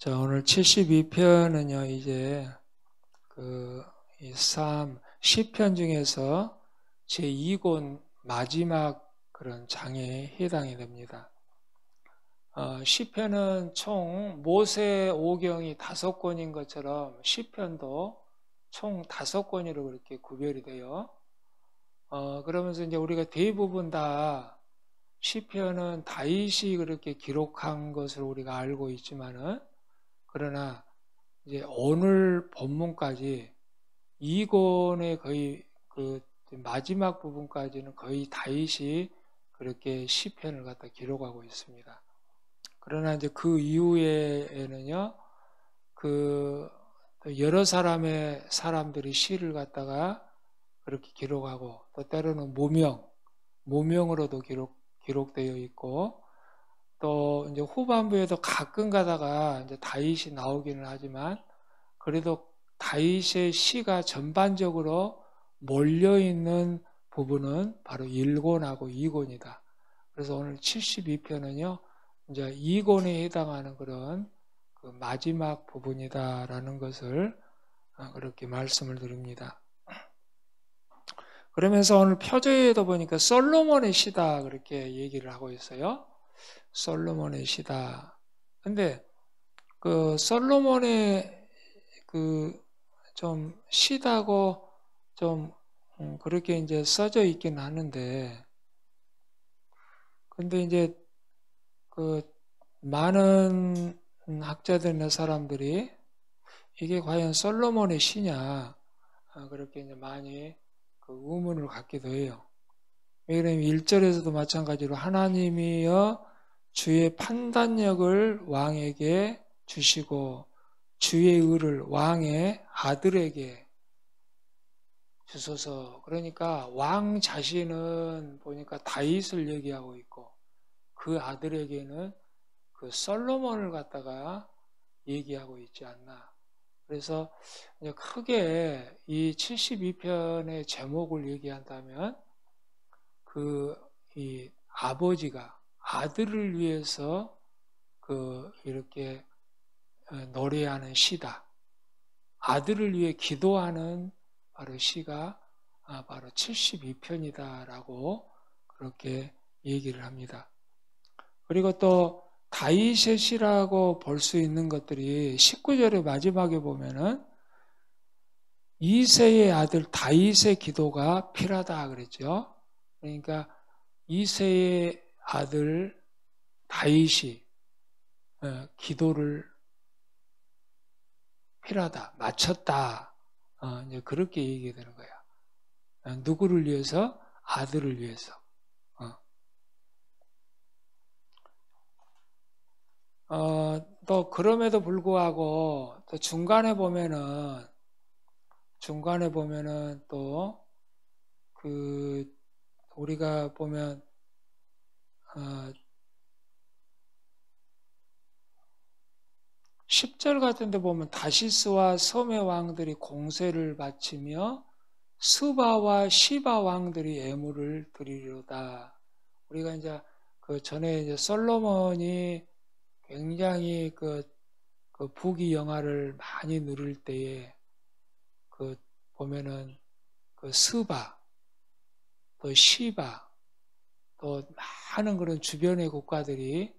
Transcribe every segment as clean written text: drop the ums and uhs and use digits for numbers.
자, 오늘 72편은요, 이제 이 시편 중에서 제2권 마지막 그런 장에 해당이 됩니다. 시편은 총 모세 오경이 5권인 것처럼 시편도 총 5권으로 그렇게 구별이 돼요. 그러면서 이제 우리가 대부분 다 시편은 다윗이 그렇게 기록한 것을 우리가 알고 있지만은, 그러나 이제 오늘 본문까지 2권의 거의 그 마지막 부분까지는 거의 다윗이 그렇게 시편을 갖다 기록하고 있습니다. 그러나 이제 그 이후에는요, 여러 사람들이 시를 갖다가 그렇게 기록하고, 또 때로는 모명으로도 기록되어 있고, 또 이제 후반부에도 가끔 가다가 이제 다윗이 나오기는 하지만, 그래도 다윗의 시가 전반적으로 몰려있는 부분은 바로 1권하고 2권이다. 그래서 오늘 72편은요, 이제 2권에 해당하는 그런 그 마지막 부분이다라는 것을 그렇게 말씀을 드립니다. 그러면서 오늘 표제에도 보니까 솔로몬의 시다 그렇게 얘기를 하고 있어요. 솔로몬의 시다. 근데 그 솔로몬의 좀 시다고 좀 그렇게 이제 써져 있긴 하는데, 근데 이제 그 많은 학자들이나 사람들이 이게 과연 솔로몬의 시냐 그렇게 이제 많이 그 의문을 갖기도 해요. 왜냐하면 1절에서도 마찬가지로 하나님이여 주의 판단력을 왕에게 주시고 주의 의를 왕의 아들에게 주소서. 그러니까 왕 자신은 보니까 다윗을 얘기하고 있고, 그 아들에게는 그 솔로몬을 갖다가 얘기하고 있지 않나. 그래서 이제 크게 이 72편의 제목을 얘기한다면, 이 아버지가 아들을 위해서 이렇게 노래하는 시다. 아들을 위해 기도하는 바로 시가 바로 72편이다라고 그렇게 얘기를 합니다. 그리고 또 다윗의 시라고 볼 수 있는 것들이 19절의 마지막에 보면은 이새의 아들 다윗의 기도가 필요하다 그랬죠. 그러니까 이새의 아들 다윗이 기도를 필요하다, 마쳤다, 이제 그렇게 얘기되는 거야. 누구를 위해서? 아들을 위해서. 또 그럼에도 불구하고 또 중간에 보면은 또 우리가 보면 10절 같은 데 보면 다시스와 섬의 왕들이 공세를 바치며 스바와 시바 왕들이 애물을 드리려다. 우리가 이제 그 전에 이제 솔로몬이 굉장히 그 부귀 영화를 많이 누릴 때에 보면은 스바, 또 시바, 또 많은 그런 주변의 국가들이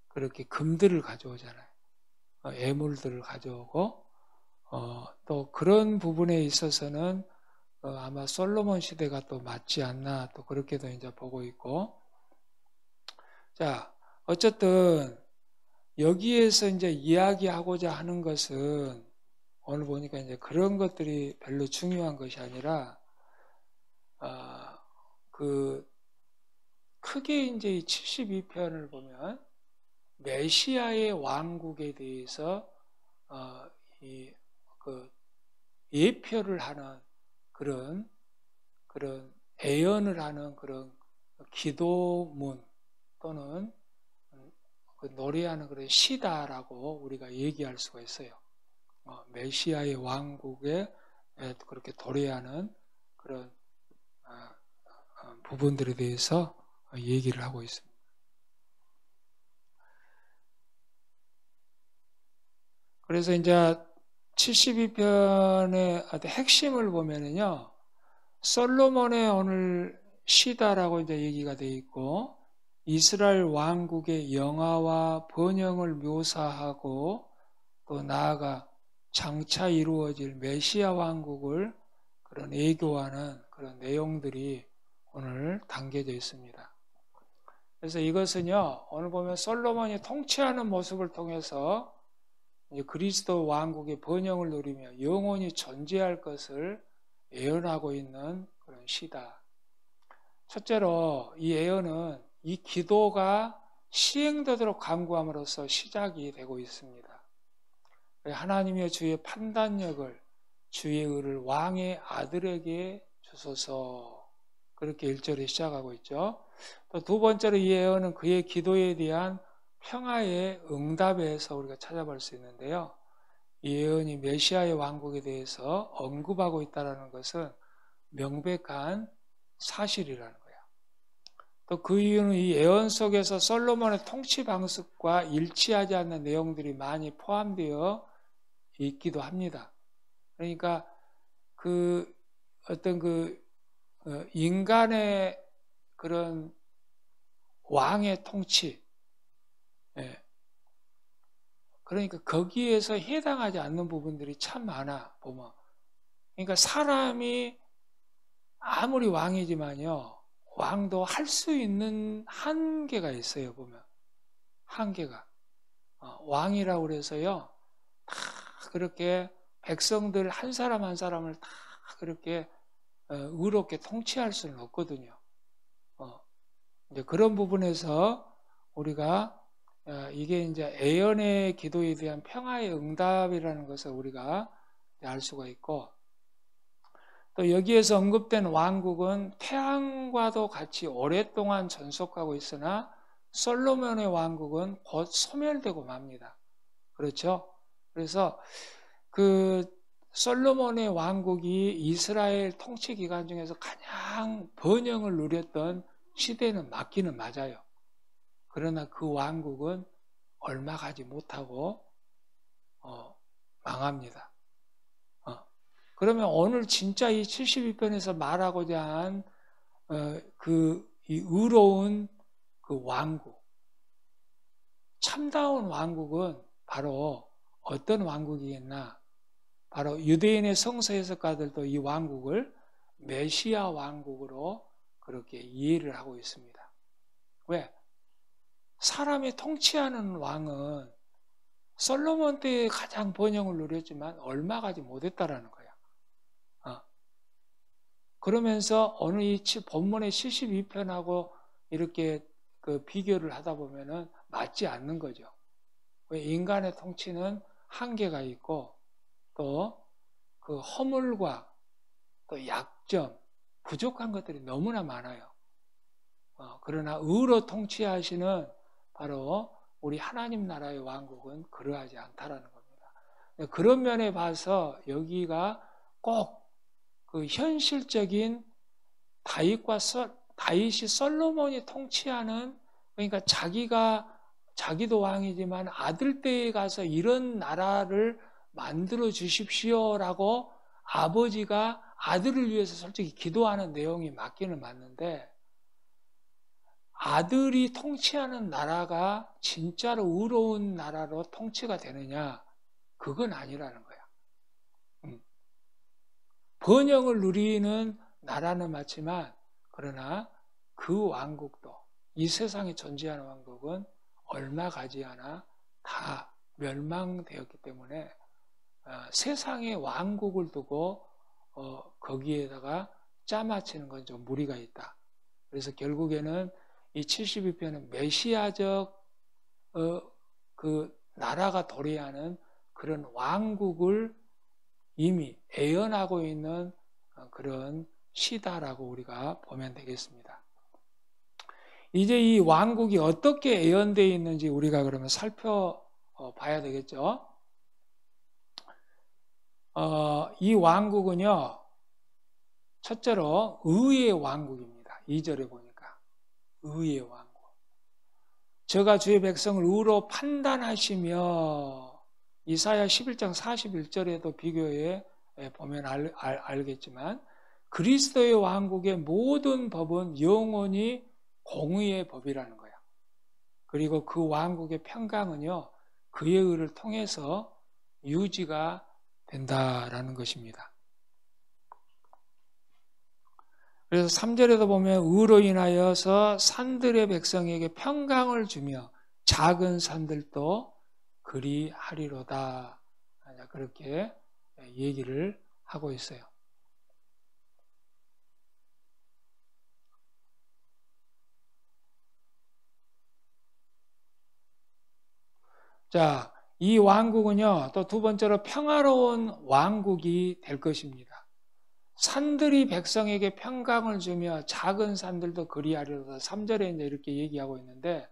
그렇게 금들을 가져오잖아요. 애물들을 가져오고, 또 그런 부분에 있어서는 아마 솔로몬 시대가 또 맞지 않나 또 그렇게도 이제 보고 있고. 자, 어쨌든 여기에서 이제 이야기하고자 하는 것은 오늘 보니까 이제 그런 것들이 별로 중요한 것이 아니라, 크게 이제 이 72편을 보면 메시아의 왕국에 대해서 예표를 하는 그런 애연을 하는 그런 기도문 또는 노래하는 그런 시다라고 우리가 얘기할 수가 있어요. 메시아의 왕국에 그렇게 도래하는 그런 부분들에 대해서 얘기를 하고 있습니다. 그래서 이제 72편의 핵심을 보면은요, 솔로몬의 오늘 시다라고 이제 얘기가 되어 있고, 이스라엘 왕국의 영화와 번영을 묘사하고, 또 나아가 장차 이루어질 메시아 왕국을 그런 애교하는 그런 내용들이 오늘 담겨져 있습니다. 그래서 이것은요, 오늘 보면 솔로몬이 통치하는 모습을 통해서 이제 그리스도 왕국의 번영을 누리며 영원히 존재할 것을 예언하고 있는 그런 시다. 첫째로 이 예언은 이 기도가 시행되도록 간구함으로써 시작이 되고 있습니다. 하나님의 주의 판단력을, 주의 의를 왕의 아들에게 주소서, 그렇게 1절에 시작하고 있죠. 또 두 번째로 이 예언은 그의 기도에 대한 평화의 응답에서 우리가 찾아볼 수 있는데요. 이 예언이 메시아의 왕국에 대해서 언급하고 있다는 것은 명백한 사실이라는 거예요. 또 그 이유는 이 예언 속에서 솔로몬의 통치 방식과 일치하지 않는 내용들이 많이 포함되어 있기도 합니다. 그러니까 그 어떤 인간의 그런 왕의 통치, 그러니까 거기에서 해당하지 않는 부분들이 참 많아 보면. 그러니까 사람이 아무리 왕이지만요, 왕도 할 수 있는 한계가 있어요. 보면 한계가. 왕이라고 그래서요, 다 그렇게 백성들 한 사람 한 사람을 다 그렇게 의롭게 통치할 수는 없거든요. 이제 그런 부분에서 우리가 이게 이제 애연의 기도에 대한 평화의 응답이라는 것을 우리가 알 수가 있고, 또 여기에서 언급된 왕국은 태양과도 같이 오랫동안 전속하고 있으나 솔로몬의 왕국은 곧 소멸되고 맙니다. 그렇죠? 그래서 그 솔로몬의 왕국이 이스라엘 통치 기간 중에서 가장 번영을 누렸던 시대는 맞기는 맞아요. 그러나 그 왕국은 얼마 가지 못하고 망합니다. 그러면 오늘 진짜 이 72편에서 말하고자 한 이 의로운 그 왕국, 참다운 왕국은 바로 어떤 왕국이겠나? 바로 유대인의 성서 해석가들도 이 왕국을 메시아 왕국으로 그렇게 이해를 하고 있습니다. 왜? 사람이 통치하는 왕은 솔로몬 때에 가장 번영을 누렸지만 얼마 가지 못했다라는 거야. 그러면서 오늘 이 본문의 72편하고 이렇게 그 비교를 하다 보면은 맞지 않는 거죠. 왜? 인간의 통치는 한계가 있고 또 그 허물과 또 약점, 부족한 것들이 너무나 많아요. 그러나 의로 통치하시는 바로 우리 하나님 나라의 왕국은 그러하지 않다라는 겁니다. 그런 면에 봐서 여기가 꼭 그 현실적인 다윗이 솔로몬이 통치하는, 그러니까 자기도 왕이지만 아들 때에 가서 이런 나라를 만들어 주십시오라고 아버지가 아들을 위해서 솔직히 기도하는 내용이 맞기는 맞는데, 아들이 통치하는 나라가 진짜로 의로운 나라로 통치가 되느냐? 그건 아니라는 거야. 번영을 누리는 나라는 맞지만, 그러나 그 왕국도, 이 세상에 존재하는 왕국은 얼마 가지 않아 다 멸망되었기 때문에 세상의 왕국을 두고 거기에다가 짜맞히는 건 좀 무리가 있다. 그래서 결국에는 이 72편은 메시아적 그 나라가 도래하는 그런 왕국을 이미 예언하고 있는 그런 시다라고 우리가 보면 되겠습니다. 이제 이 왕국이 어떻게 예언되어 있는지 우리가 그러면 살펴봐야 되겠죠. 이 왕국은요, 첫째로 의의 왕국입니다. 2절에 보니까 의의 왕국. 저가 주의 백성을 의로 판단하시며, 이사야 11장 41절에도 비교해 보면 알겠지만 그리스도의 왕국의 모든 법은 영원히 공의의 법이라는 거야. 그리고 그 왕국의 평강은요, 그의 의를 통해서 유지가 된다라는 것입니다. 그래서 3절에도 보면 의로 인하여서 산들의 백성에게 평강을 주며 작은 산들도 그리하리로다. 그렇게 얘기를 하고 있어요. 자, 이 왕국은요, 또 두 번째로 평화로운 왕국이 될 것입니다. 산들이 백성에게 평강을 주며 작은 산들도 그리하리로다. 3절에 이제 이렇게 얘기하고 있는데,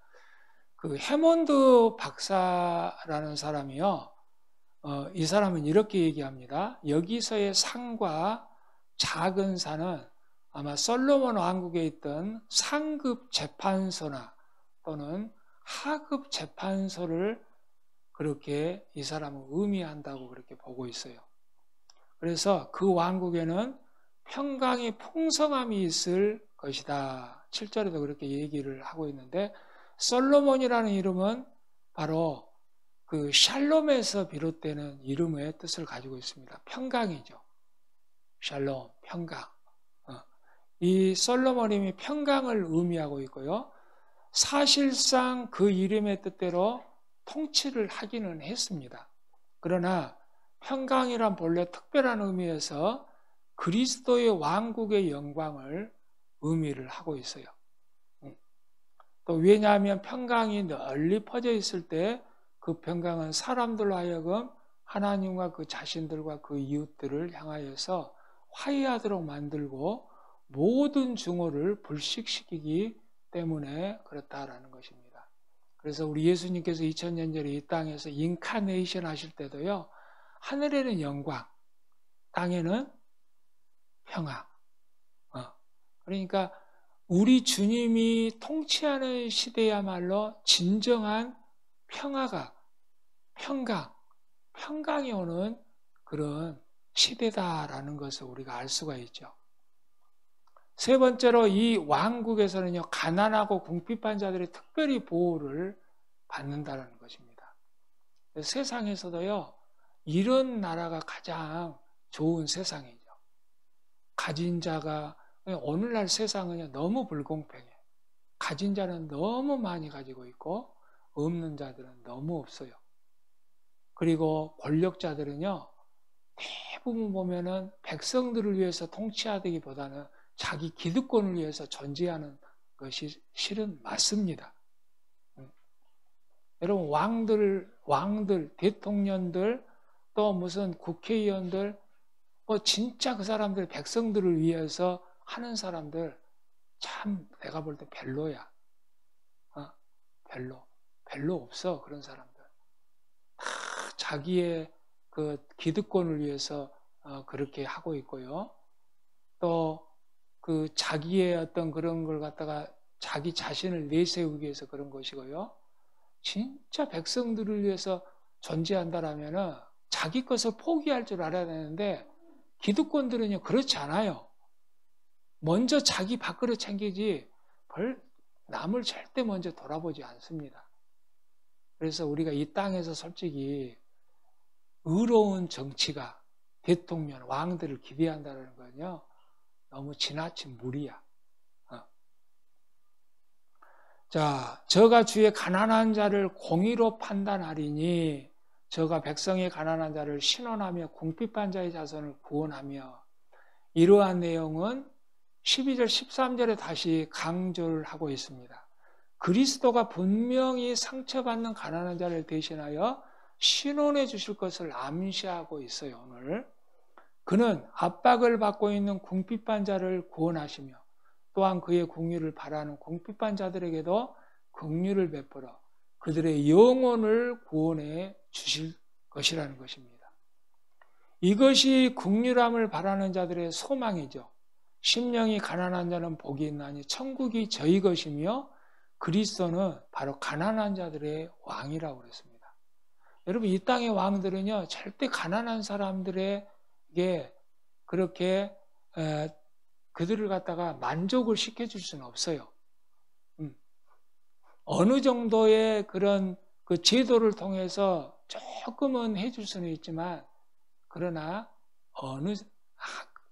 그 해몬드 박사라는 사람이요, 이 사람은 이렇게 얘기합니다. 여기서의 산과 작은 산은 아마 솔로몬 왕국에 있던 상급 재판소나 또는 하급 재판소를 그렇게 이 사람은 의미한다고 그렇게 보고 있어요. 그래서 그 왕국에는 평강의 풍성함이 있을 것이다. 7절에도 그렇게 얘기를 하고 있는데 솔로몬이라는 이름은 바로 그 샬롬에서 비롯되는 이름의 뜻을 가지고 있습니다. 평강이죠. 샬롬, 평강. 이 솔로몬이 평강을 의미하고 있고요. 사실상 그 이름의 뜻대로 통치를 하기는 했습니다. 그러나 평강이란 본래 특별한 의미에서 그리스도의 왕국의 영광을 의미를 하고 있어요. 또 왜냐하면 평강이 널리 퍼져 있을 때 그 평강은 사람들로 하여금 하나님과 그 자신들과 그 이웃들을 향하여서 화해하도록 만들고 모든 증오를 불식시키기 때문에 그렇다라는 것입니다. 그래서 우리 예수님께서 2000년 전에 이 땅에서 인카네이션 하실 때도요, 하늘에는 영광, 땅에는 평화. 그러니까 우리 주님이 통치하는 시대야말로 진정한 평강이 오는 그런 시대다라는 것을 우리가 알 수가 있죠. 세 번째로 이 왕국에서는요, 가난하고 궁핍한 자들이 특별히 보호를 받는다는 것입니다. 세상에서도요, 이런 나라가 가장 좋은 세상이죠. 가진 자가, 오늘날 세상은 너무 불공평해. 가진 자는 너무 많이 가지고 있고, 없는 자들은 너무 없어요. 그리고 권력자들은요, 대부분 보면은 백성들을 위해서 통치하기보다는 자기 기득권을 위해서 존재하는 것이 실은 맞습니다. 여러분, 왕들, 대통령들, 또 무슨 국회의원들, 진짜 그 사람들, 백성들을 위해서 하는 사람들, 참 내가 볼 때 별로야. 별로 없어, 그런 사람들. 다 자기의 그 기득권을 위해서 그렇게 하고 있고요. 또 그 자기의 어떤 그런 걸 갖다가 자기 자신을 내세우기 위해서 그런 것이고요. 진짜 백성들을 위해서 존재한다라면은 자기 것을 포기할 줄 알아야 되는데 기득권들은요 그렇지 않아요. 먼저 자기 밥그릇 챙기지 남을 절대 먼저 돌아보지 않습니다. 그래서 우리가 이 땅에서 솔직히 의로운 정치가 대통령, 왕들을 기대한다는 건요 너무 지나친 무리야. 자, 저가 주의 가난한 자를 공의로 판단하리니 저가 백성의 가난한 자를 신원하며 궁핍한 자의 자손을 구원하며. 이러한 내용은 12절, 13절에 다시 강조를 하고 있습니다. 그리스도가 분명히 상처받는 가난한 자를 대신하여 신원해 주실 것을 암시하고 있어요, 오늘. 그는 압박을 받고 있는 궁핍한 자를 구원하시며 또한 그의 긍휼을 바라는 궁핍한 자들에게도 긍휼을 베풀어 그들의 영혼을 구원해 주실 것이라는 것입니다. 이것이 긍휼함을 바라는 자들의 소망이죠. 심령이 가난한 자는 복이 있나니 천국이 저희 것이며 그리스도는 바로 가난한 자들의 왕이라고 그랬습니다. 여러분 이 땅의 왕들은요 절대 가난한 사람들에게 그렇게 그들을 갖다가 만족을 시켜줄 수는 없어요. 어느 정도의 그런 그 제도를 통해서 조금은 해줄 수는 있지만 그러나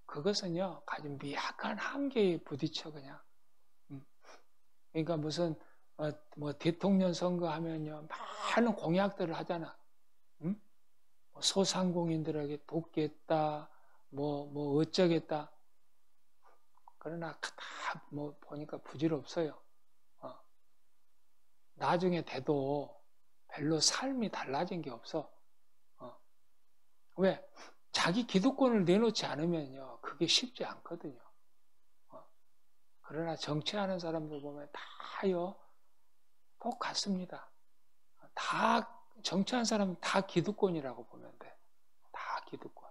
그것은요 아주 미약한 한계에 부딪혀 그냥. 그러니까 무슨 뭐 대통령 선거하면요 많은 공약들을 하잖아. 소상공인들에게 돕겠다, 뭐 어쩌겠다. 그러나 다 뭐 보니까 부질없어요. 나중에 돼도 별로 삶이 달라진 게 없어. 왜? 자기 기득권을 내놓지 않으면요 그게 쉽지 않거든요. 그러나 정치하는 사람들 보면 다요 똑같습니다. 다 정치하는 사람은 다 기득권이라고 보면 돼. 다 기득권.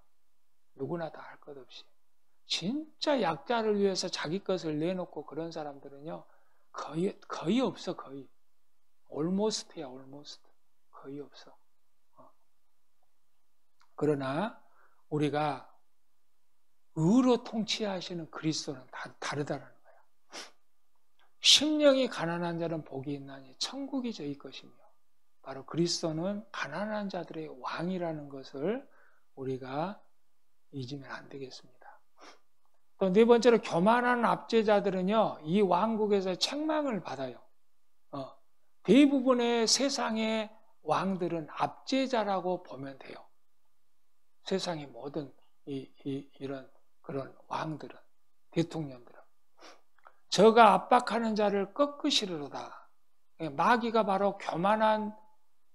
누구나 다 할 것 없이. 진짜 약자를 위해서 자기 것을 내놓고 그런 사람들은요 거의 없어. 거의. almost야 almost. 거의 없어. 그러나 우리가 의로 통치하시는 그리스도는 다르다는 거예요. 심령이 가난한 자는 복이 있나니 천국이 저희 것이며 바로 그리스도는 가난한 자들의 왕이라는 것을 우리가 잊으면 안 되겠습니다. 또 네 번째로 교만한 압제자들은요 이 왕국에서 책망을 받아요. 대부분의 세상의 왕들은 압제자라고 보면 돼요. 세상의 모든 이런 그런 왕들은, 대통령들은 저가 압박하는 자를 꺾으시리로다. 마귀가 바로 교만한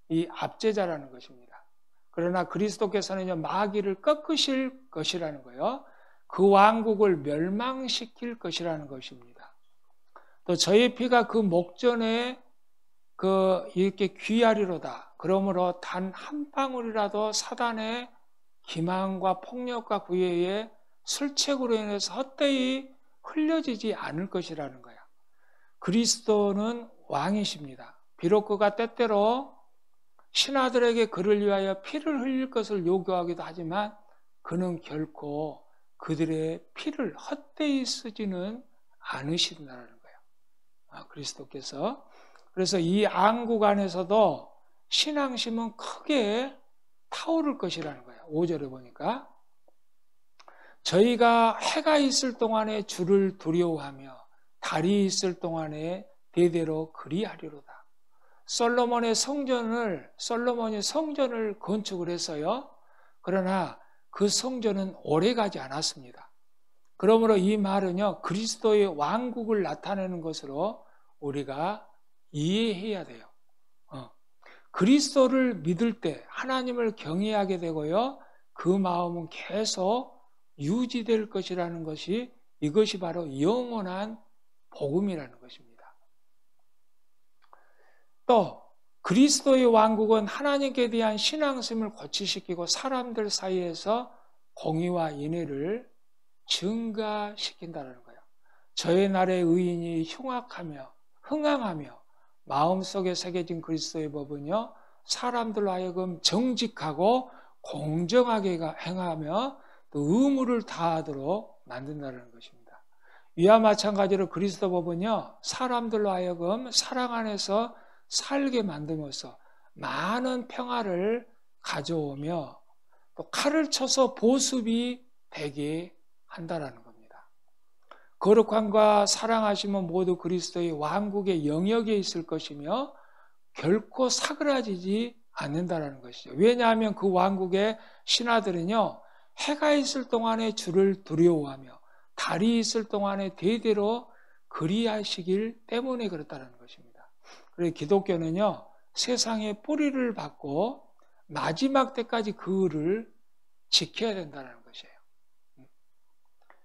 이 압제자라는 것입니다. 그러나 그리스도께서는요 마귀를 꺾으실 것이라는 거예요. 그 왕국을 멸망시킬 것이라는 것입니다. 또 저의 피가 그 목전에 이렇게 귀하리로다. 그러므로 단 한 방울이라도 사단의 기만과 폭력과 구애의 술책으로 인해서 헛되이 흘려지지 않을 것이라는 거야. 그리스도는 왕이십니다. 비록 그가 때때로 신하들에게 그를 위하여 피를 흘릴 것을 요구하기도 하지만 그는 결코 그들의 피를 헛되이 쓰지는 않으신다는 거예요. 그리스도께서. 그래서 이 왕국 안에서도 신앙심은 크게 타오를 것이라는 거예요. 5절에 보니까 저희가 해가 있을 동안에 주를 두려워하며 달이 있을 동안에 대대로 그리하리로다. 솔로몬이 성전을 건축을 했어요. 그러나 그 성전은 오래가지 않았습니다. 그러므로 이 말은요 그리스도의 왕국을 나타내는 것으로 우리가 이해해야 돼요. 그리스도를 믿을 때 하나님을 경외하게 되고요 그 마음은 계속 유지될 것이라는 것이 이것이 바로 영원한 복음이라는 것입니다. 또 그리스도의 왕국은 하나님께 대한 신앙심을 고취시키고 사람들 사이에서 공의와 인애를 증가시킨다는 거예요. 저의 날의 의인이 흥황하며 마음속에 새겨진 그리스도의 법은요 사람들로 하여금 정직하고 공정하게 행하며 또 의무를 다하도록 만든다는 것입니다. 이와 마찬가지로 그리스도 법은요 사람들로 하여금 사랑 안에서 살게 만듦으로써 많은 평화를 가져오며 또 칼을 쳐서 보습이 되게 한다라는 겁니다. 거룩함과 사랑하심은 모두 그리스도의 왕국의 영역에 있을 것이며 결코 사그라지지 않는다라는 것이죠. 왜냐하면 그 왕국의 신하들은요 해가 있을 동안에 주를 두려워하며 달이 있을 동안에 대대로 그리하시길 때문에 그렇다는 것입니다. 그래서 기독교는요 세상의 뿌리를 받고 마지막 때까지 그를 지켜야 된다는 것이에요.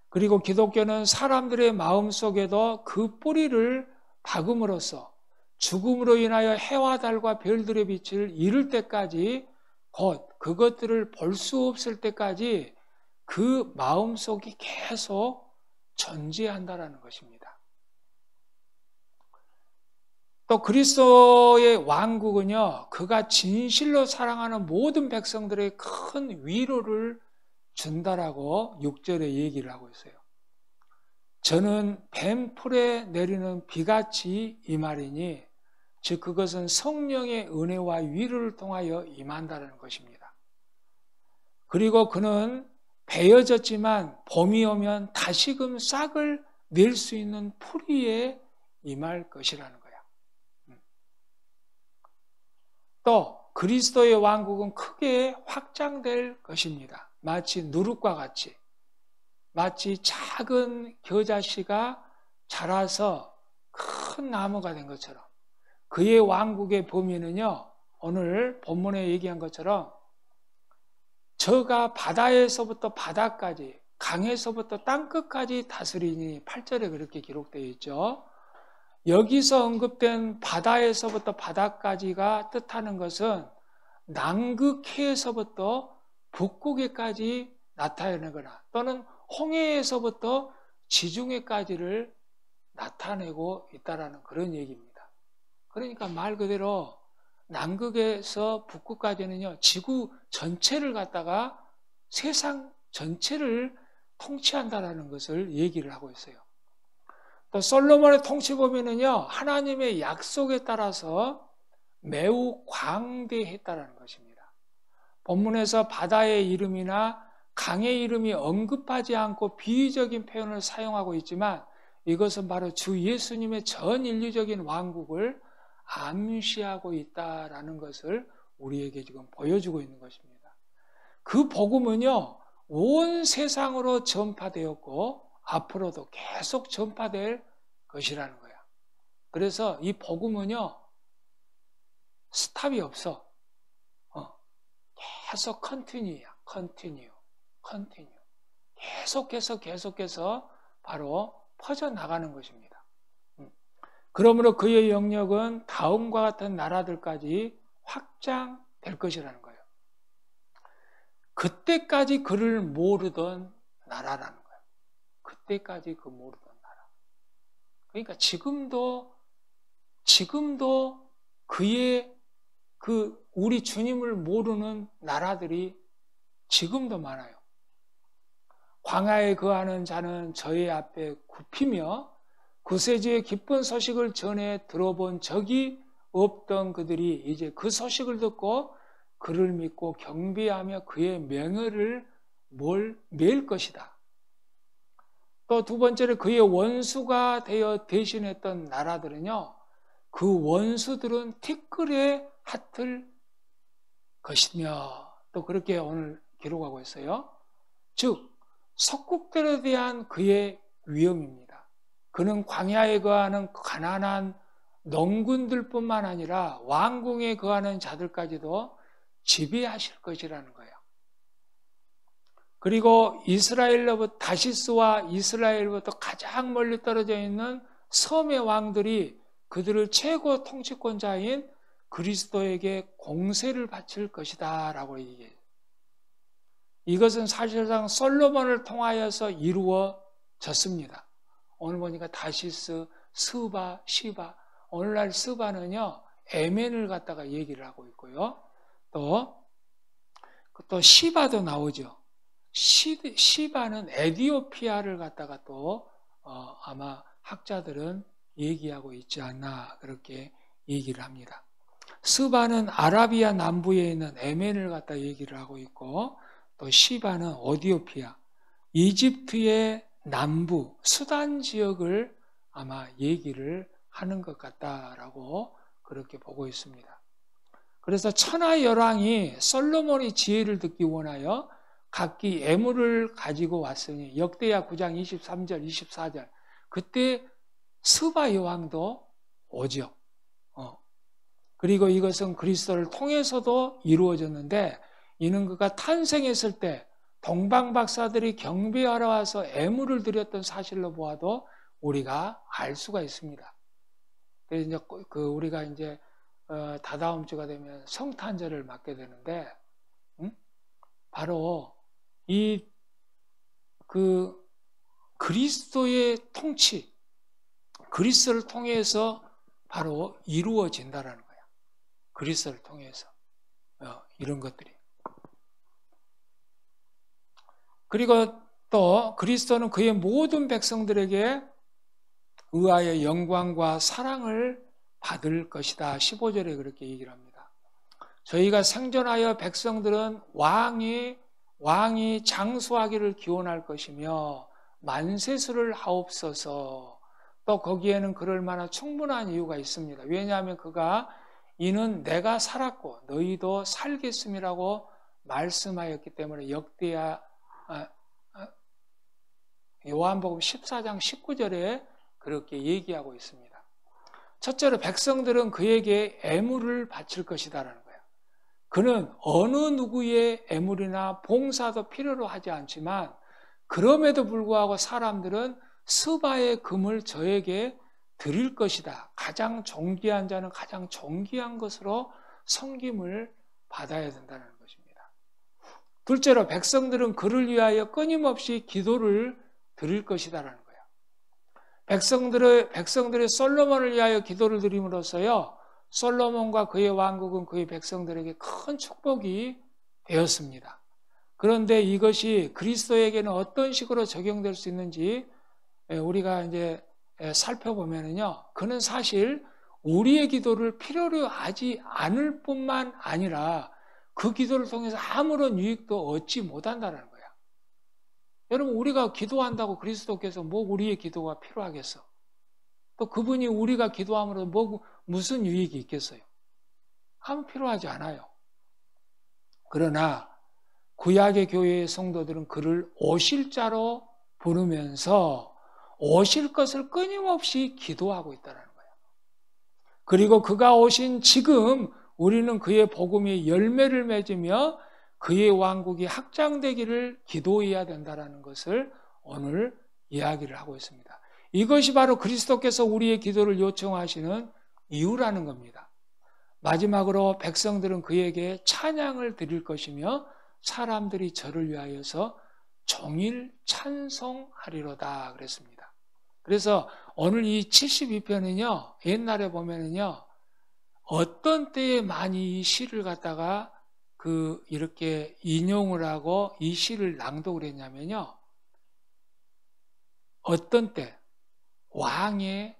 그리고 기독교는 사람들의 마음속에도 그 뿌리를 박음으로써 죽음으로 인하여 해와 달과 별들의 빛을 잃을 때까지 곧 그것들을 볼 수 없을 때까지 그 마음속이 계속 존재한다는 것입니다. 또 그리스도의 왕국은요, 그가 진실로 사랑하는 모든 백성들에게 큰 위로를 준다라고 6절에 얘기를 하고 있어요. 저는 뱀풀에 내리는 비같이 임하리니, 즉 그것은 성령의 은혜와 위로를 통하여 임한다는 것입니다. 그리고 그는 베어졌지만 봄이 오면 다시금 싹을 낼 수 있는 풀이에 임할 것이라는 거야. 또 그리스도의 왕국은 크게 확장될 것입니다. 마치 누룩과 같이, 마치 작은 겨자씨가 자라서 큰 나무가 된 것처럼 그의 왕국의 범위는요, 오늘 본문에 얘기한 것처럼 저가 바다에서부터 바다까지, 강에서부터 땅끝까지 다스리니 8절에 그렇게 기록되어 있죠. 여기서 언급된 바다에서부터 바다까지가 뜻하는 것은 남극해에서부터 북극해까지 나타내거나 또는 홍해에서부터 지중해까지를 나타내고 있다는 그런 얘기입니다. 그러니까 말 그대로 남극에서 북극까지는요, 지구 전체를 갖다가 세상 전체를 통치한다는 것을 얘기를 하고 있어요. 또 솔로몬의 통치 범위는요, 하나님의 약속에 따라서 매우 광대했다는 것입니다. 본문에서 바다의 이름이나 강의 이름이 언급하지 않고 비유적인 표현을 사용하고 있지만 이것은 바로 주 예수님의 전 인류적인 왕국을 암시하고 있다라는 것을 우리에게 지금 보여주고 있는 것입니다. 그 복음은요, 온 세상으로 전파되었고 앞으로도 계속 전파될 것이라는 거야. 그래서 이 복음은요, 스탑이 없어. 계속 컨티뉴야. 컨티뉴. 계속해서 바로 퍼져나가는 것입니다. 그러므로 그의 영역은 다음과 같은 나라들까지 확장될 것이라는 거예요. 그때까지 그를 모르던 나라라는 거예요. 그때까지 그 모르던 나라. 그러니까 지금도 그의 우리 주님을 모르는 나라들이 지금도 많아요. 광야에 거하는 자는 저의 앞에 굽히며 구세주의 기쁜 소식을 전해 들어본 적이 없던 그들이 이제 그 소식을 듣고 그를 믿고 경배하며 그의 명예를 매일 것이다. 또 두 번째로 그의 원수가 되어 대신했던 나라들은요, 그 원수들은 티끌에 핫을 것이며, 또 그렇게 오늘 기록하고 있어요. 즉 석국들에 대한 그의 위엄입니다. 그는 광야에 거하는 가난한 농군들뿐만 아니라 왕궁에 거하는 자들까지도 지배하실 것이라는 거예요. 그리고 다시스와 이스라엘로부터 가장 멀리 떨어져 있는 섬의 왕들이 그들을 최고 통치권자인 그리스도에게 공세를 바칠 것이다 라고 얘기해요. 이것은 사실상 솔로몬을 통하여서 이루어졌습니다. 오늘 보니까 다시스, 스바, 시바. 오늘날 스바는요, 에멘을 갖다가 얘기를 하고 있고요. 또 시바도 나오죠. 시바는 에디오피아를 갖다가 또 아마 학자들은 얘기하고 있지 않나 그렇게 얘기를 합니다. 스바는 아라비아 남부에 있는 에멘을 갖다 얘기를 하고 있고 또 시바는 에디오피아, 이집트의 남부, 수단 지역을 아마 얘기를 하는 것 같다라고 그렇게 보고 있습니다. 그래서 천하 열왕이 솔로몬이 지혜를 듣기 원하여 각기 예물을 가지고 왔으니 역대하 9장 23절, 24절 그때 스바 여왕도 오죠. 그리고 이것은 그리스도를 통해서도 이루어졌는데 이는 그가 탄생했을 때 동방박사들이 경배하러 와서 애물을 드렸던 사실로 보아도 우리가 알 수가 있습니다. 그래서 이제 우리가 이제 다다음 주가 되면 성탄절을 맞게 되는데, 바로 그리스도의 통치, 그리스도를 통해서 바로 이루어진다라는 거야. 그리스도를 통해서 이런 것들이. 그리고 또 그리스도는 그의 모든 백성들에게 의하여 영광과 사랑을 받을 것이다. 15절에 그렇게 얘기를 합니다. 저희가 생존하여 백성들은 왕이 장수하기를 기원할 것이며 만세수를 하옵소서. 또 거기에는 그럴 만한 충분한 이유가 있습니다. 왜냐하면 그가 이는 내가 살았고 너희도 살겠음이라고 말씀하였기 때문에 요한복음 14장 19절에 그렇게 얘기하고 있습니다. 첫째로 백성들은 그에게 애물을 바칠 것이다라는 거예요. 그는 어느 누구의 애물이나 봉사도 필요로 하지 않지만 그럼에도 불구하고 사람들은 스바의 금을 저에게 드릴 것이다. 가장 존귀한 자는 가장 존귀한 것으로 섬김을 받아야 된다는 것입니다. 둘째로 백성들은 그를 위하여 끊임없이 기도를 드릴 것이다라는 거예요. 백성들의 솔로몬을 위하여 기도를 드림으로써요, 솔로몬과 그의 왕국은 그의 백성들에게 큰 축복이 되었습니다. 그런데 이것이 그리스도에게는 어떤 식으로 적용될 수 있는지 우리가 이제 살펴보면요, 그는 사실 우리의 기도를 필요로 하지 않을 뿐만 아니라 그 기도를 통해서 아무런 유익도 얻지 못한다는 거야. 여러분, 우리가 기도한다고 그리스도께서 뭐 우리의 기도가 필요하겠어? 또 그분이 우리가 기도함으로 무슨 유익이 있겠어요? 아무 필요하지 않아요. 그러나 구약의 교회의 성도들은 그를 오실 자로 부르면서 오실 것을 끊임없이 기도하고 있다는 거예요. 그리고 그가 오신 지금 우리는 그의 복음이 열매를 맺으며 그의 왕국이 확장되기를 기도해야 된다는 것을 오늘 이야기를 하고 있습니다. 이것이 바로 그리스도께서 우리의 기도를 요청하시는 이유라는 겁니다. 마지막으로 백성들은 그에게 찬양을 드릴 것이며 사람들이 저를 위하여서 종일 찬송하리로다 그랬습니다. 그래서 오늘 이 72편은요, 옛날에 보면은요, 어떤 때에 많이 이 시를 갖다가 이렇게 인용을 하고 이 시를 낭독을 했냐면요, 어떤 때 왕의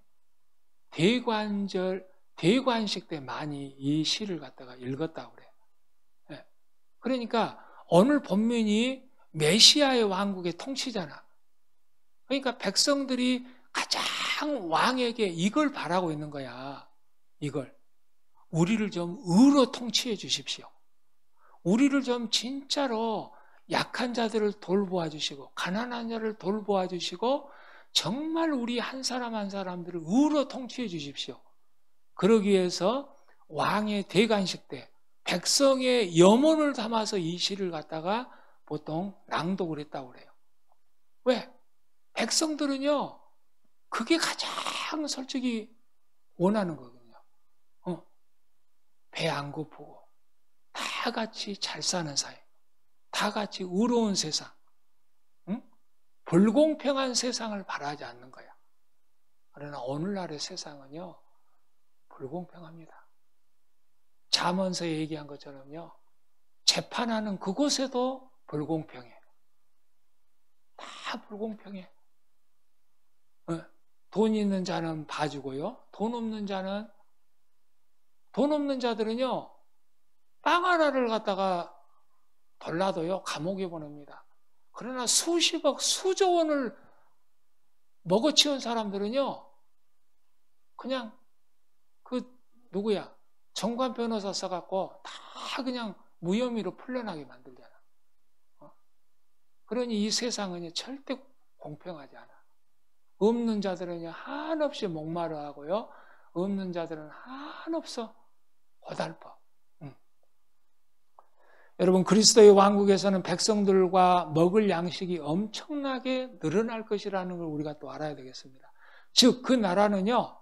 대관식 때 많이 이 시를 갖다가 읽었다고 그래요. 네. 그러니까 오늘 본문이 메시아의 왕국의 통치잖아. 그러니까 백성들이 가장 왕에게 이걸 바라고 있는 거야. 이걸. 우리를 좀 의로 통치해 주십시오. 우리를 좀 진짜로 약한 자들을 돌보아 주시고 가난한 자를 돌보아 주시고 정말 우리 한 사람 한 사람들을 의로 통치해 주십시오. 그러기 위해서 왕의 대관식 때 백성의 염원을 담아서 이 시를 갖다가 보통 낭독을 했다고 그래요. 왜? 백성들은요, 그게 가장 솔직히 원하는 거거든요. 배 안 고프고 다 같이 잘 사는 사회, 다 같이 의로운 세상, 불공평한 세상을 바라지 않는 거야. 그러나 오늘날의 세상은요, 불공평합니다. 잠언서에 얘기한 것처럼요, 재판하는 그곳에도 불공평해. 다 불공평해. 돈 있는 자는 봐주고요, 돈 없는 자들은요, 땅 하나를 갖다가 덜라도요, 감옥에 보냅니다. 그러나 수십억, 수조 원을 먹어치운 사람들은요, 그냥 정관 변호사 써갖고 다 그냥 무혐의로 풀려나게 만들잖아. 그러니 이 세상은 절대 공평하지 않아. 없는 자들은 한없이 목마르하고요, 없는 자들은 한없어 고달퍼. 여러분, 그리스도의 왕국에서는 백성들과 먹을 양식이 엄청나게 늘어날 것이라는 걸 우리가 또 알아야 되겠습니다. 즉, 그 나라는요,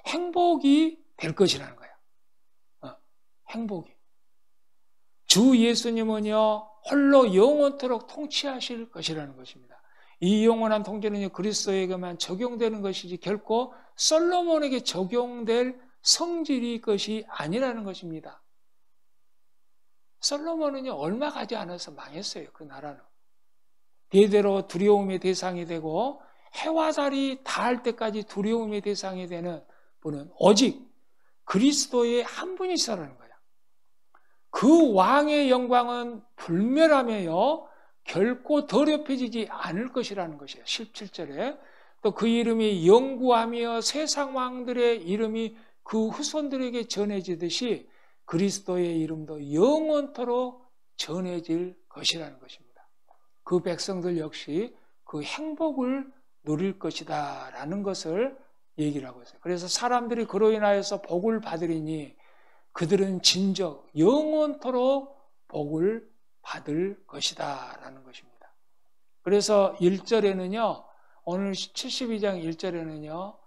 행복이 될 것이라는 거예요. 행복이. 주 예수님은요, 홀로 영원토록 통치하실 것이라는 것입니다. 이 영원한 통치는 그리스도에게만 적용되는 것이지 결코 솔로몬에게 적용될 성질이 것이 아니라는 것입니다. 솔로몬은요, 얼마 가지 않아서 망했어요. 그 나라는. 대대로 두려움의 대상이 되고 해와 달이 닿을 때까지 두려움의 대상이 되는 분은 오직 그리스도의 한 분이시라는 거예요. 그 왕의 영광은 불멸하며요, 결코 더럽혀지지 않을 것이라는 것이에요. 17절에. 또 그 이름이 영구하며 세상 왕들의 이름이 그 후손들에게 전해지듯이 그리스도의 이름도 영원토록 전해질 것이라는 것입니다. 그 백성들 역시 그 행복을 누릴 것이다 라는 것을 얘기를 하고 있어요. 그래서 사람들이 그로 인하여서 복을 받으리니 그들은 진정 영원토록 복을 받을 것이다 라는 것입니다. 그래서 1절에는요, 오늘 72장 1절에는요,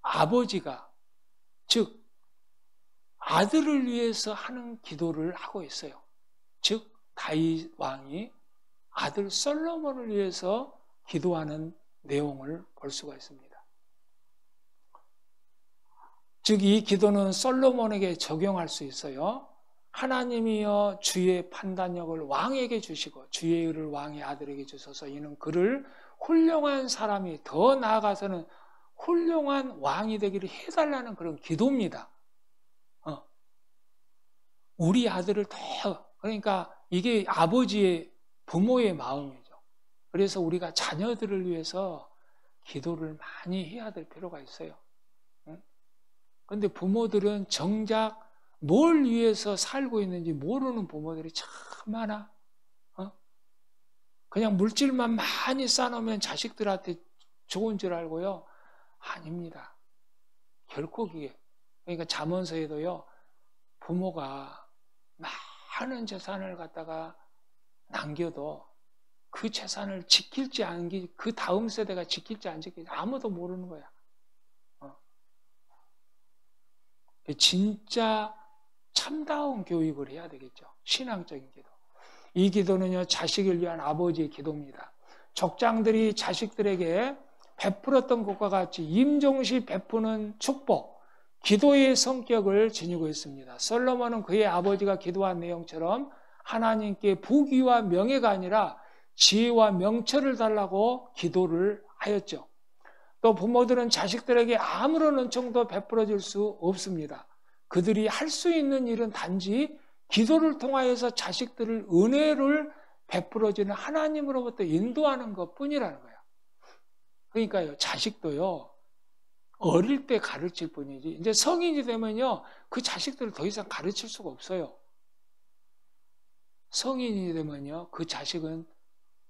아버지가, 즉 아들을 위해서 하는 기도를 하고 있어요. 즉 다윗 왕이 아들 솔로몬을 위해서 기도하는 내용을 볼 수가 있습니다. 즉 이 기도는 솔로몬에게 적용할 수 있어요. 하나님이여 주의 판단력을 왕에게 주시고 주의 의를 왕의 아들에게 주셔서 이는 그를 훌륭한 사람이, 더 나아가서는 훌륭한 왕이 되기를 해달라는 그런 기도입니다. 우리 아들을 더, 그러니까 이게 아버지의, 부모의 마음이죠. 그래서 우리가 자녀들을 위해서 기도를 많이 해야 될 필요가 있어요. 그런데 부모들은 정작 뭘 위해서 살고 있는지 모르는 부모들이 참 많아. 그냥 물질만 많이 쌓아놓으면 자식들한테 좋은 줄 알고요. 아닙니다. 결코 그게. 그러니까 잠언서에도요, 부모가 많은 재산을 갖다가 남겨도 그 재산을 지킬지 안 지킬지, 그 다음 세대가 지킬지 안 지킬지 아무도 모르는 거야. 진짜 참다운 교육을 해야 되겠죠. 신앙적인 기도. 이 기도는요, 자식을 위한 아버지의 기도입니다. 족장들이 자식들에게 베풀었던 것과 같이 임종시 베푸는 축복, 기도의 성격을 지니고 있습니다. 솔로몬은 그의 아버지가 기도한 내용처럼 하나님께 부귀와 명예가 아니라 지혜와 명철을 달라고 기도를 하였죠. 또 부모들은 자식들에게 아무런 은총도 베풀어 줄 수 없습니다. 그들이 할 수 있는 일은 단지 기도를 통하여서 자식들을 은혜를 베풀어 주는 하나님으로부터 인도하는 것뿐이라는 거예요. 그러니까요, 자식도요, 어릴 때 가르칠 뿐이지 이제 성인이 되면요, 그 자식들을 더 이상 가르칠 수가 없어요. 성인이 되면요, 그 자식은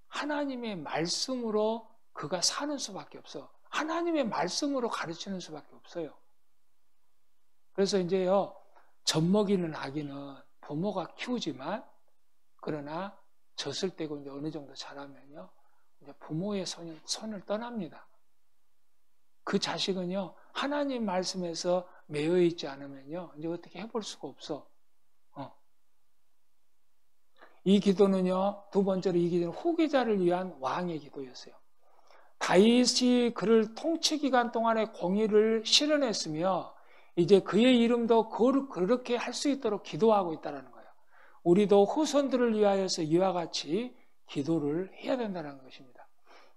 하나님의 말씀으로 그가 사는 수밖에 없어. 하나님의 말씀으로 가르치는 수밖에 없어요. 그래서 이제요, 젖먹이는 아기는 부모가 키우지만, 그러나 젖을 떼고 이제 어느 정도 자라면요, 이제 부모의 손을 떠납니다. 그 자식은요, 하나님 말씀에서 매여 있지 않으면요, 이제 어떻게 해볼 수가 없어. 이 기도는요, 두 번째로 이 기도는 후계자를 위한 왕의 기도였어요. 다윗이 그를 통치 기간 동안에 공의를 실현했으며 이제 그의 이름도 그렇게 할 수 있도록 기도하고 있다는 거예요. 우리도 후손들을 위하여서 이와 같이 기도를 해야 된다는 것입니다.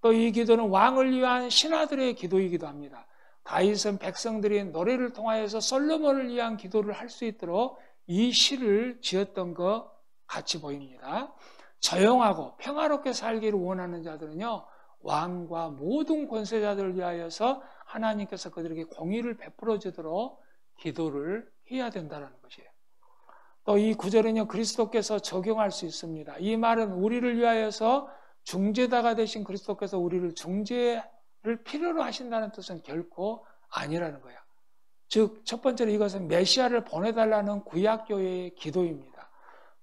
또 이 기도는 왕을 위한 신하들의 기도이기도 합니다. 다윗은 백성들이 노래를 통하여서 솔로몬을 위한 기도를 할 수 있도록 이 시를 지었던 것 같이 보입니다. 조용하고 평화롭게 살기를 원하는 자들은요, 왕과 모든 권세자들을 위하여서 하나님께서 그들에게 공의를 베풀어 주도록 기도를 해야 된다는 것이에요. 또 이 구절은요, 그리스도께서 적용할 수 있습니다. 이 말은 우리를 위하여서 중재자가 되신 그리스도께서 우리를 중재를 필요로 하신다는 뜻은 결코 아니라는 거예요. 즉, 첫 번째로 이것은 메시아를 보내달라는 구약교회의 기도입니다.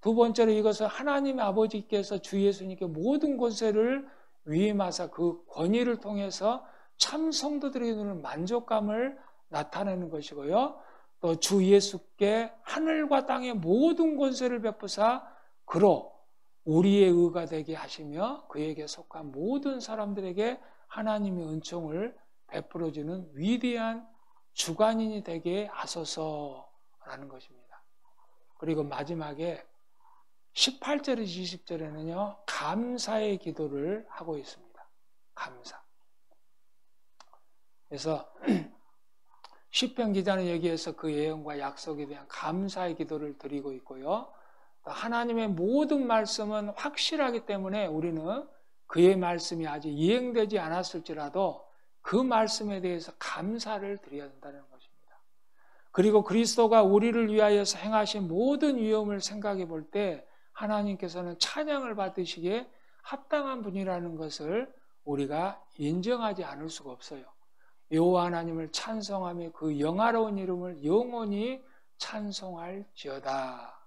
두 번째로 이것은 하나님의 아버지께서 주 예수님께 모든 권세를 위임하사 그 권위를 통해서 참 성도들에게 주는 만족감을 나타내는 것이고요. 또 주 예수께 하늘과 땅의 모든 권세를 베푸사 그로 우리의 의가 되게 하시며 그에게 속한 모든 사람들에게 하나님의 은총을 베풀어주는 위대한 주관인이 되게 하소서라는 것입니다. 그리고 마지막에 18절에서 20절에는요, 감사의 기도를 하고 있습니다. 감사. 그래서 시편 기자는 여기에서 그 예언과 약속에 대한 감사의 기도를 드리고 있고요. 하나님의 모든 말씀은 확실하기 때문에 우리는 그의 말씀이 아직 이행되지 않았을지라도 그 말씀에 대해서 감사를 드려야 된다는 것입니다. 그리고 그리스도가 우리를 위하여서 행하신 모든 위엄을 생각해 볼 때 하나님께서는 찬양을 받으시기에 합당한 분이라는 것을 우리가 인정하지 않을 수가 없어요. 여호와 하나님을 찬송하며 그 영화로운 이름을 영원히 찬송할지어다.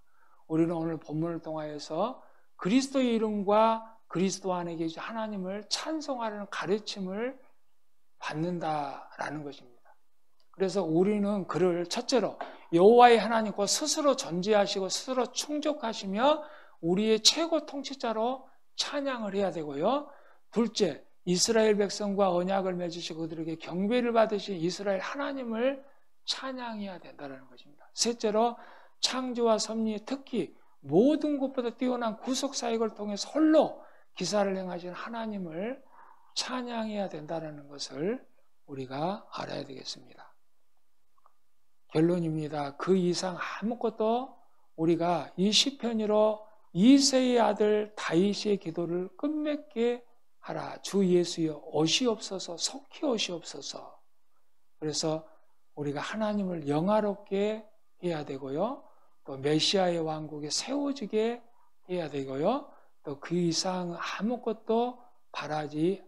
우리는 오늘 본문을 통하여서 그리스도의 이름과 그리스도 안에 계신 하나님을 찬송하라는 가르침을 받는다라는 것입니다. 그래서 우리는 그를 첫째로 여호와의 하나님과 스스로 존재하시고 스스로 충족하시며 우리의 최고 통치자로 찬양을 해야 되고요. 둘째, 이스라엘 백성과 언약을 맺으시고 그들에게 경배를 받으신 이스라엘 하나님을 찬양해야 된다는 것입니다. 셋째로 창조와 섭리, 특히 모든 것보다 뛰어난 구속사역을 통해서 홀로 기사를 행하신 하나님을 찬양해야 된다는 것을 우리가 알아야 되겠습니다. 결론입니다. 그 이상 아무것도 우리가 이 시편으로 이새의 아들 다윗의 기도를 끝맺게 하라. 주 예수여 오시옵소서, 속히 오시옵소서. 그래서 우리가 하나님을 영화롭게 해야 되고요. 또 메시아의 왕국에 세워지게 해야 되고요. 또 그 이상 아무것도 바라지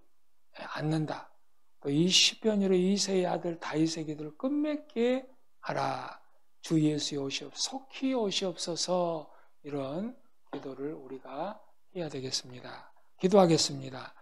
않는다. 또 이 시편으로 이새의 아들 다윗의 기도를 끝맺게 하라. 주 예수여 오시옵소서, 속히 오시옵소서. 이런 기도를 우리가 해야 되겠습니다. 기도하겠습니다.